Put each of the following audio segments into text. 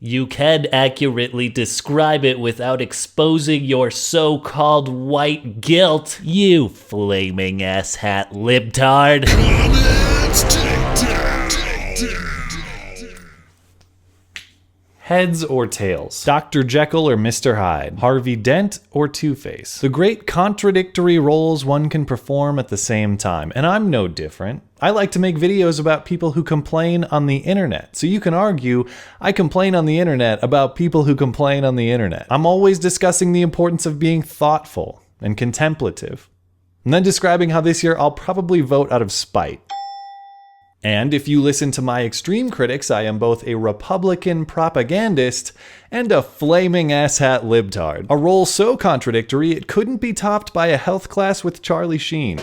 You can accurately describe it without exposing your so-called white guilt, you flaming asshat libtard. Heads or tails? Dr. Jekyll or Mr. Hyde? Harvey Dent or Two-Face? The great contradictory roles one can perform at the same time, and I'm no different. I like to make videos about people who complain on the internet, so you can argue I complain on the internet about people who complain on the internet. I'm always discussing the importance of being thoughtful and contemplative, and then describing how this year I'll probably vote out of spite. And if you listen to my extreme critics, I am both a Republican propagandist and a flaming asshat libtard. A role so contradictory it couldn't be topped by a health class with Charlie Sheen.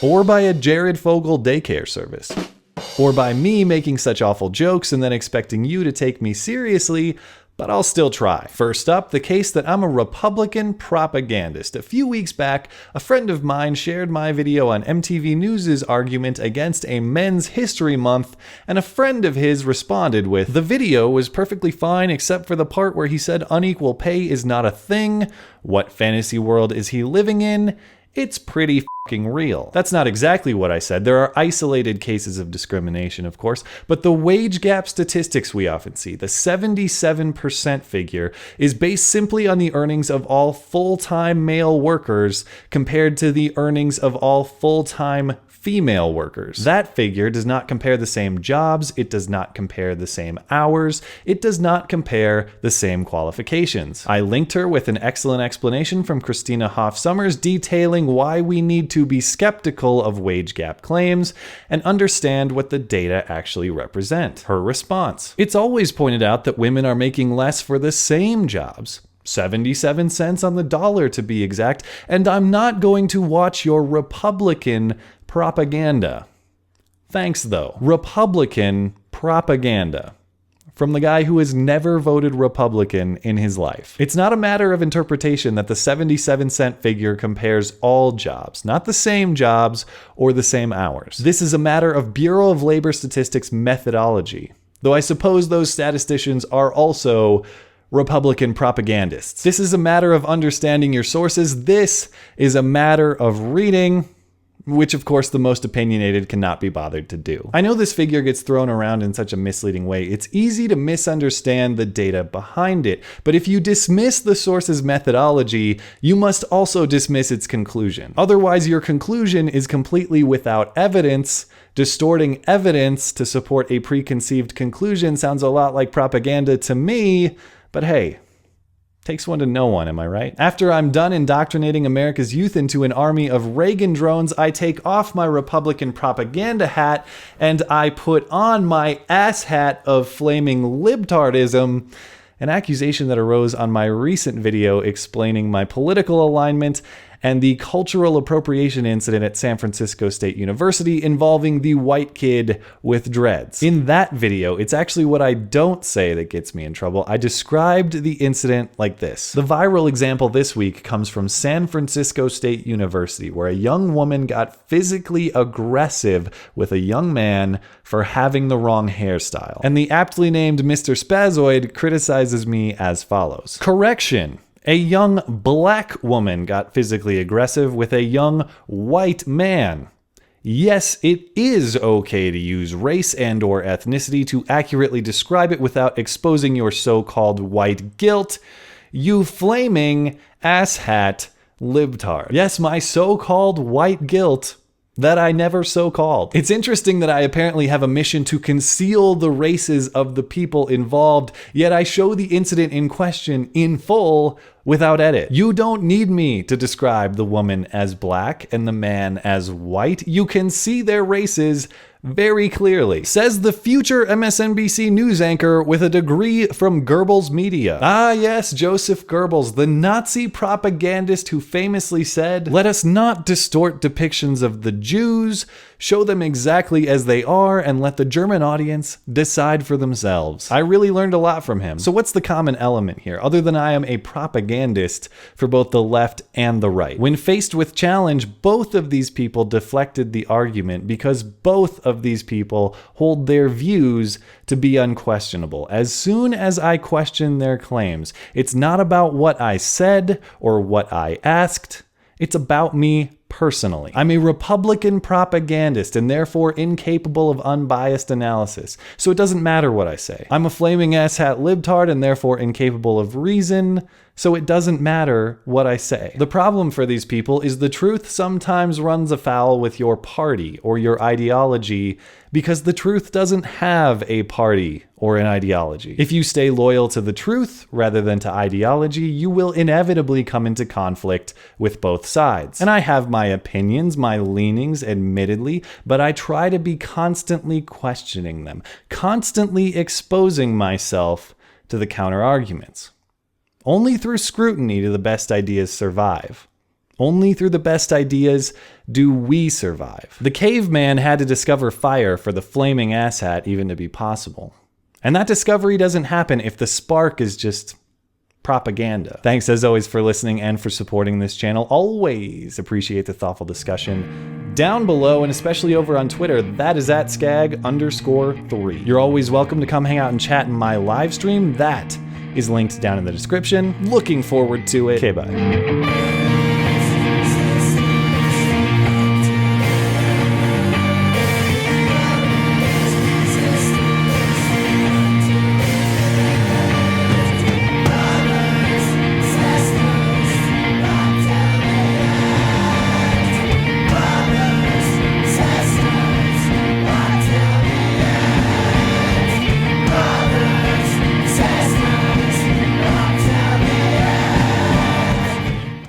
Or by a Jared Fogle daycare service. Or by me making such awful jokes and then expecting you to take me seriously, but I'll still try. First up, the case that I'm a Republican propagandist. A few weeks back, a friend of mine shared my video on MTV News' argument against a Men's History Month, and a friend of his responded with, "The video was perfectly fine except for the part where he said unequal pay is not a thing. What fantasy world is he living in? It's pretty fucking real." That's not exactly what I said. There are isolated cases of discrimination, of course, but the wage gap statistics we often see, the 77% figure, is based simply on the earnings of all full-time male workers compared to the earnings of all full-time female workers. That figure does not compare the same jobs, it does not compare the same hours, it does not compare the same qualifications. I linked her with an excellent explanation from Christina Hoff Sommers detailing why we need to be skeptical of wage gap claims and understand what the data actually represent. Her response: "It's always pointed out that women are making less for the same jobs. 77 cents on the dollar to be exact, and I'm not going to watch your Republican propaganda." Thanks though. Republican propaganda. From the guy who has never voted Republican in his life. It's not a matter of interpretation that the 77-cent figure compares all jobs, not the same jobs or the same hours. This is a matter of Bureau of Labor Statistics methodology, though I suppose those statisticians are also Republican propagandists. This is a matter of understanding your sources. This is a matter of reading, which of course the most opinionated cannot be bothered to do. I know this figure gets thrown around in such a misleading way. It's easy to misunderstand the data behind it, but if you dismiss the source's methodology, you must also dismiss its conclusion. Otherwise, your conclusion is completely without evidence. Distorting evidence to support a preconceived conclusion sounds a lot like propaganda to me, but hey, takes one to know one, am I right? After I'm done indoctrinating America's youth into an army of Reagan drones, I take off my Republican propaganda hat and I put on my ass hat of flaming libtardism, an accusation that arose on my recent video explaining my political alignment and the cultural appropriation incident at San Francisco State University involving the white kid with dreads. In that video, it's actually what I don't say that gets me in trouble. I described the incident like this. The viral example this week comes from San Francisco State University, where a young woman got physically aggressive with a young man for having the wrong hairstyle. And the aptly named Mr. Spazoid criticizes me as follows. Correction. A young black woman got physically aggressive with a young white man. Yes, it is okay to use race and/or ethnicity to accurately describe it without exposing your so-called white guilt, you flaming asshat libtard. Yes, my so-called white guilt that I never so-called. It's interesting that I apparently have a mission to conceal the races of the people involved, yet I show the incident in question in full without edit. You don't need me to describe the woman as black and the man as white. You can see their races very clearly. Says the future MSNBC news anchor with a degree from Goebbels Media. Ah yes, Joseph Goebbels, the Nazi propagandist who famously said, "Let us not distort depictions of the Jews show them exactly as they are, and let the German audience decide for themselves. I really learned a lot from him. So what's the common element here, other than I am a propagandist for both the left and the right? When faced with challenge, both of these people deflected the argument because both of these people hold their views to be unquestionable. As soon as I question their claims, it's not about what I said or what I asked. It's about me personally. I'm a Republican propagandist and therefore incapable of unbiased analysis, so it doesn't matter what I say. I'm a flaming asshat libtard and therefore incapable of reason, so it doesn't matter what I say. The problem for these people is the truth sometimes runs afoul with your party or your ideology because the truth doesn't have a party or an ideology. If you stay loyal to the truth rather than to ideology, you will inevitably come into conflict with both sides. And I have my opinions, my leanings, admittedly, but I try to be constantly questioning them, constantly exposing myself to the counter-arguments. Only through scrutiny do the best ideas survive. Only through the best ideas do we survive. The caveman had to discover fire for the flaming asshat even to be possible. And that discovery doesn't happen if the spark is just propaganda. Thanks as always for listening and for supporting this channel. Always appreciate the thoughtful discussion down below, and especially over on Twitter. That is at skag_3. You're always welcome to come hang out and chat in my live stream. That is linked down in the description. Looking forward to it. Okay, bye.